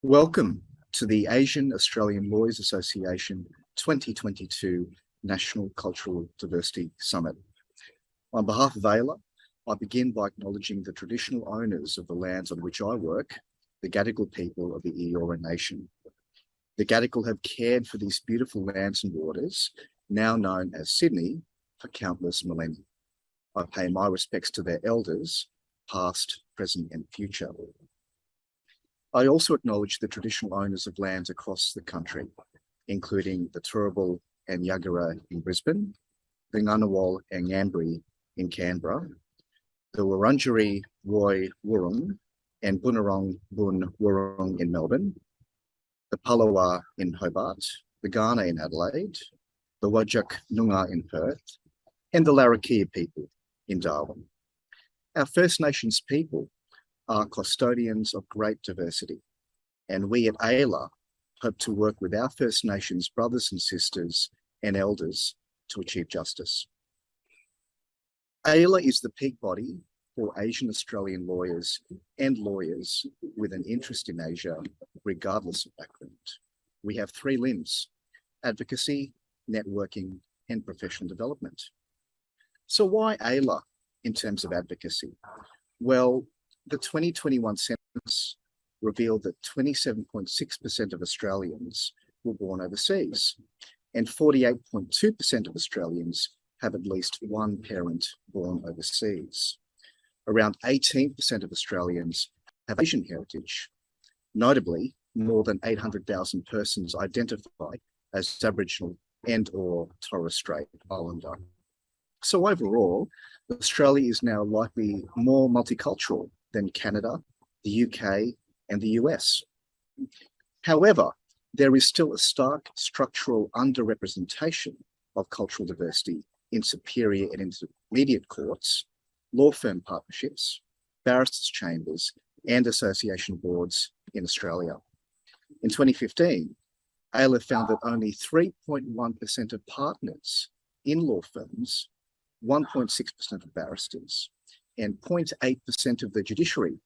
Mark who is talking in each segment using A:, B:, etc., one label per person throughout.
A: Welcome to the Asian Australian Lawyers Association 2022 National Cultural Diversity Summit. On behalf of AALA, I begin by acknowledging the traditional owners of the lands on which I work, the Gadigal people of the Eora Nation. The Gadigal have cared for these beautiful lands and waters, now known as Sydney, for countless millennia. I pay my respects to their elders, past, present and future. I also acknowledge the traditional owners of lands across the country, including the Turrbal and Yagara in Brisbane, the Ngunnawal and Ngambri in Canberra, the Wurundjeri Woi Wurrung and Bunurong Bun Wurrung in Melbourne, the Palawa in Hobart, the Kaurna in Adelaide, the Whadjuk Noongar in Perth, and the Larrakia people in Darwin. Our First Nations people are custodians of great diversity, and we at AALA hope to work with our First Nations brothers and sisters and elders to achieve justice. AALA is the peak body for Asian Australian lawyers and lawyers with an interest in Asia, regardless of background. We have three limbs: advocacy, networking, and professional development. So why AALA in terms of advocacy? Well, the 2021 census revealed that 27.6% of Australians were born overseas, and 48.2% of Australians have at least one parent born overseas. Around 18% of Australians have Asian heritage. Notably, more than 800,000 persons identify as Aboriginal and/or Torres Strait Islander. So overall, Australia is now likely more multicultural than Canada, the UK, and the US. However, there is still a stark structural underrepresentation of cultural diversity in superior and intermediate courts, law firm partnerships, barristers' chambers, and association boards in Australia. In 2015, AALA found that only 3.1% of partners in law firms, 1.6% of barristers, and 0.8% of the judiciary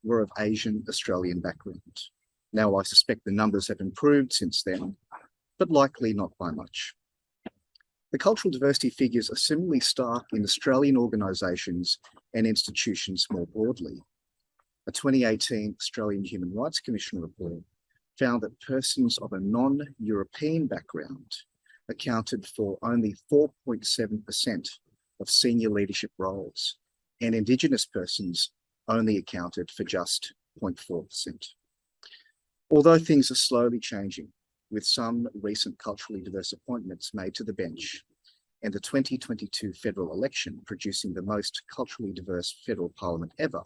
A: were of Asian Australian background. Now, I suspect the numbers have improved since then, but likely not by much. The cultural diversity figures are similarly stark in Australian organisations and institutions more broadly. A 2018 Australian Human Rights Commission report found that persons of a non-European background accounted for only 4.7% of senior leadership roles, and Indigenous persons only accounted for just 0.4%. Although things are slowly changing, with some recent culturally diverse appointments made to the bench, and the 2022 federal election producing the most culturally diverse federal parliament ever,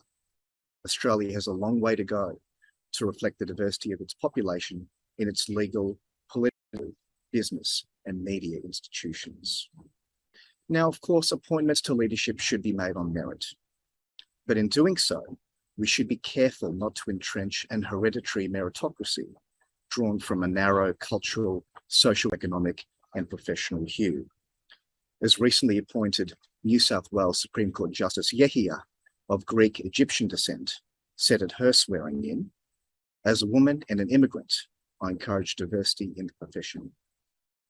A: Australia has a long way to go to reflect the diversity of its population in its legal, political, business, and media institutions. Now, of course, appointments to leadership should be made on merit, but in doing so, we should be careful not to entrench an hereditary meritocracy drawn from a narrow cultural, socioeconomic, and professional hue. As recently appointed New South Wales Supreme Court Justice Yehia, of Greek Egyptian descent, said at her swearing in, "As a woman and an immigrant, I encourage diversity in the profession.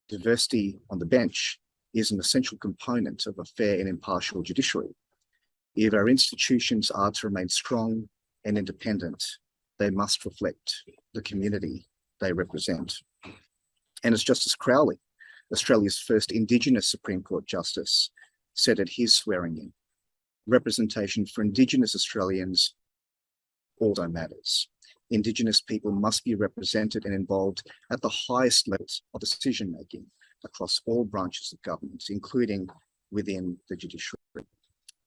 A: Diversity on the bench is an essential component of a fair and impartial judiciary. If our institutions are to remain strong and independent, they must reflect the community they represent." And as Justice Crowley, Australia's first Indigenous Supreme Court Justice, said at his swearing-in, "Representation for Indigenous Australians also matters. Indigenous people must be represented and involved at the highest levels of decision-making across all branches of government, including within the judiciary.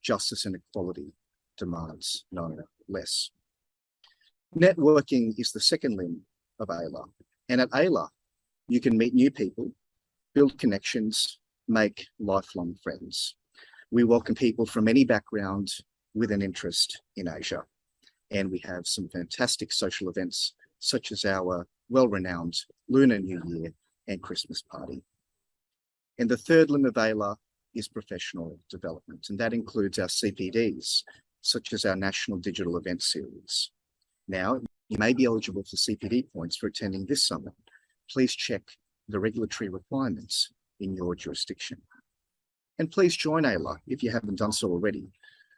A: Justice and equality demands no less." Networking is the second limb of AALA, and at AALA, you can meet new people, build connections, make lifelong friends. We welcome people from any background with an interest in Asia, and we have some fantastic social events such as our well-renowned Lunar New Year and Christmas party. And the third limb of AALA is professional development, and that includes our CPDs, such as our National Digital Event Series. Now, You may be eligible for CPD points for attending this summit. Please check the regulatory requirements in your jurisdiction. And please join AALA if you haven't done so already.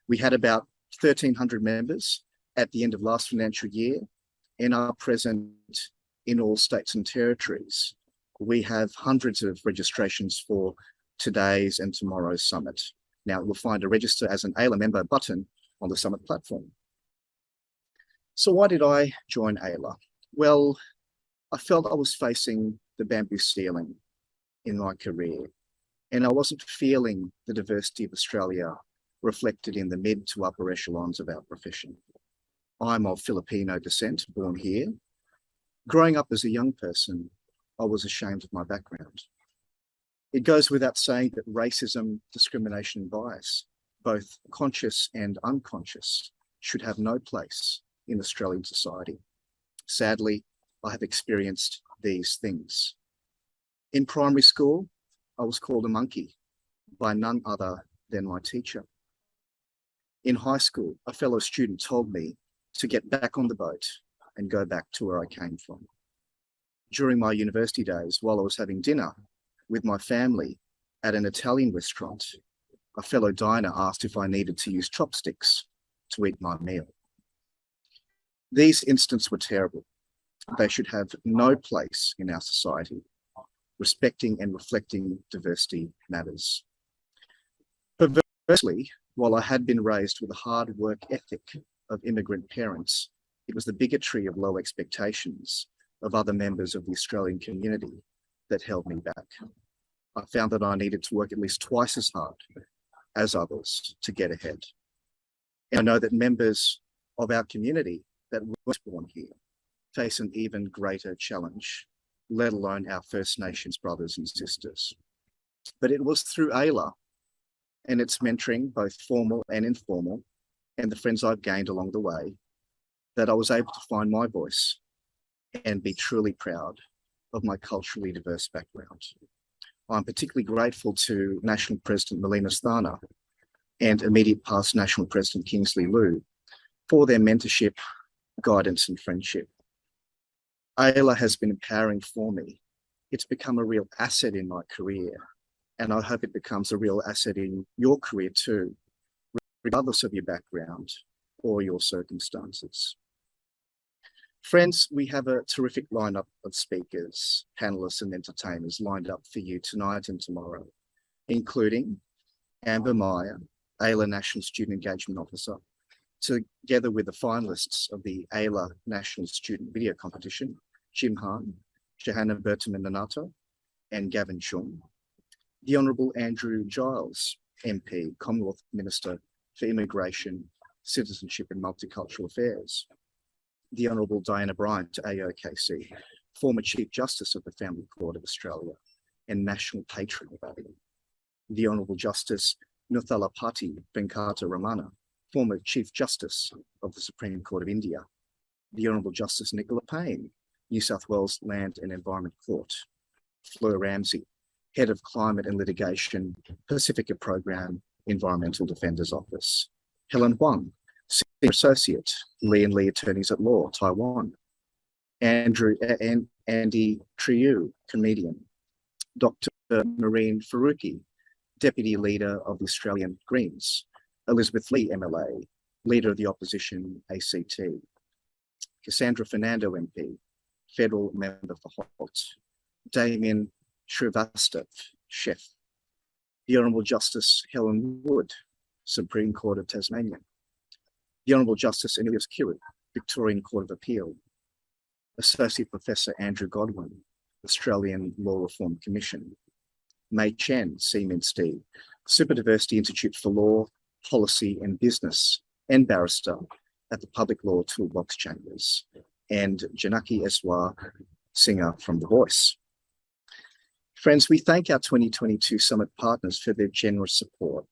A: We had about 1,300 members at the end of last financial year and are present in all states and territories. We have hundreds of registrations for today's and tomorrow's summit. Now, you'll find a register as an AALA member button on the summit platform. So why did I join AALA? Well, I felt I was facing the bamboo ceiling in my career, and I wasn't feeling the diversity of Australia reflected in the mid to upper echelons of our profession. I'm of Filipino descent, born here. Growing up as a young person, I was ashamed of my background. It goes without saying that racism, discrimination, and bias, both conscious and unconscious, should have no place in Australian society. Sadly, I have experienced these things. In primary school, I was called a monkey by none other than my teacher. In high school, a fellow student told me to get back on the boat and go back to where I came from. During my university days, while I was having dinner with my family at an Italian restaurant, a fellow diner asked if I needed to use chopsticks to eat my meal. These incidents were terrible. They should have no place in our society. Respecting and reflecting diversity matters. Perversely, while I had been raised with a hard work ethic of immigrant parents, it was the bigotry of low expectations of other members of the Australian community that held me back. I found that I needed to work at least twice as hard as others to get ahead. And I know that members of our community that were born here face an even greater challenge, let alone our First Nations brothers and sisters. But it was through AALA and its mentoring, both formal and informal, and the friends I've gained along the way, that I was able to find my voice and be truly proud of my culturally diverse background. I'm particularly grateful to National President Melina Stana and immediate past National President Kingsley Lu for their mentorship, guidance, and friendship. AALA has been empowering for me. It's become a real asset in my career, and I hope it becomes a real asset in your career too, regardless of your background or your circumstances. Friends, we have a terrific lineup of speakers, panelists, and entertainers lined up for you tonight and tomorrow, including Amber Meyer, AALA National Student Engagement Officer, together with the finalists of the AALA National Student Video Competition, Jim Hahn, Johanna Bertaman-Nanato, and Gavin Chung. The Honourable Andrew Giles, MP, Commonwealth Minister for Immigration, Citizenship and Multicultural Affairs. The Honourable Diana Bryant, AOKC, former Chief Justice of the Family Court of Australia and National Patron of AALA. The Honourable Justice Nuthalapati Venkata Ramana, former Chief Justice of the Supreme Court of India. The Honourable Justice Nicola Payne, New South Wales Land and Environment Court. Fleur Ramsey, Head of Climate and Litigation, Pacifica Program, Environmental Defenders Office. Helen Huang, Senior Associate, Lee and Lee Attorneys at Law, Taiwan. Andy Trieu, comedian. Dr. Marine Faruqi, Deputy Leader of the Australian Greens. Elizabeth Lee, MLA, Leader of the Opposition, ACT. Cassandra Fernando, MP, Federal Member for Holt. Damien Srivastav, Chef. The Honourable Justice Helen Wood, Supreme Court of Tasmania. The Honourable Justice Emilius Kiru, Victorian Court of Appeal. Associate Professor Andrew Godwin, Australian Law Reform Commission. Mei Chen, Siemens D, Super Diversity Institute for Law, Policy and Business, and barrister at the Public Law Toolbox Chambers. And Janaki Eswar, singer from The Voice. Friends, we thank our 2022 Summit partners for their generous support.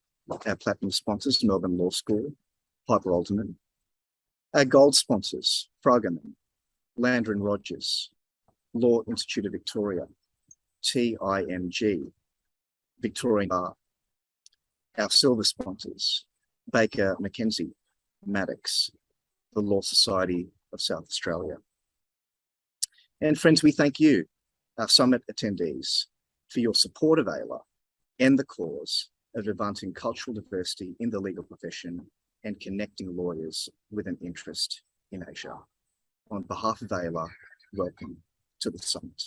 A: Our platinum sponsors, Melbourne Law School, Piper Alderman. Our gold sponsors, Fragaman, Lander and Rogers, Law Institute of Victoria, TIMG, Victorian Bar. Our silver sponsors, Baker McKenzie, Maddox, the Law Society of South Australia. And friends, we thank you, our summit attendees, for your support of AALA and the cause of advancing cultural diversity in the legal profession and connecting lawyers with an interest in Asia. On behalf of AALA, welcome to the summit.